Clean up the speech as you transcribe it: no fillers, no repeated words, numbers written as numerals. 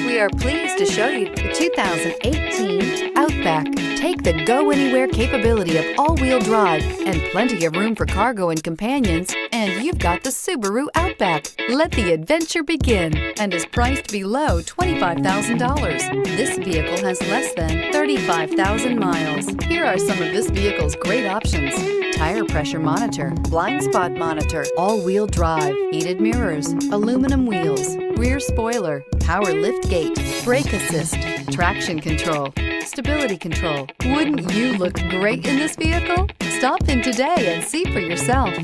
We are pleased to show you the 2018 Outback. Take the go-anywhere capability of all-wheel drive and plenty of room for cargo and companions, and you've got the Subaru Outback. Let the adventure begin and is priced below $25,000. This vehicle has less than 35,000 miles. Here are some of this vehicle's great options: tire pressure monitor, blind spot monitor, all-wheel drive, heated mirrors, aluminum wheels, rear spoiler, power lift gate, brake assist, traction control, stability control. Wouldn't you look great in this vehicle? Stop in today and see for yourself.